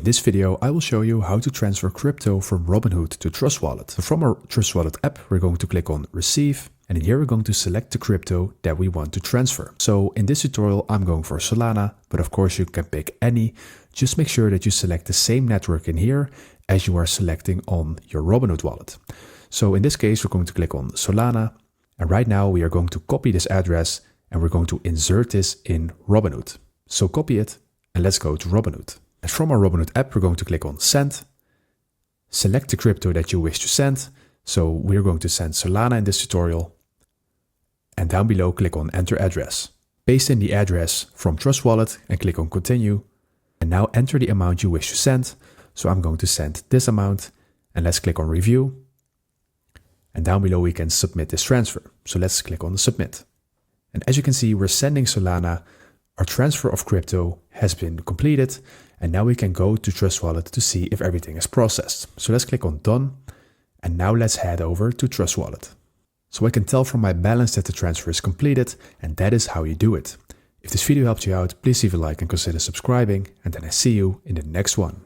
In this video, I will show you how to transfer crypto from Robinhood to Trust Wallet. So from our Trust Wallet app, we're going to click on Receive, and in here we're going to select the crypto that we want to transfer. So in this tutorial, I'm going for Solana, but of course you can pick any. Just make sure that you select the same network in here as you are selecting on your Robinhood wallet. So in this case, we're going to click on Solana, and right now we are going to copy this address and we're going to insert this in Robinhood. So copy it and let's go to Robinhood. And from our Robinhood app, we're going to click on Send. Select the crypto that you wish to send. So we're going to send Solana in this tutorial. And down below, click on Enter Address. Paste in the address from Trust Wallet and click on Continue. And now enter the amount you wish to send. So I'm going to send this amount. And let's click on Review. And down below, we can submit this transfer. So let's click on Submit. And as you can see, we're sending Solana. Our transfer of crypto has been completed. And now we can go to Trust Wallet to see if everything is processed. So let's click on Done. And now let's head over to Trust Wallet. So I can tell from my balance that the transfer is completed, and that is how you do it. If this video helped you out, please leave a like and consider subscribing, and then I see you in the next one.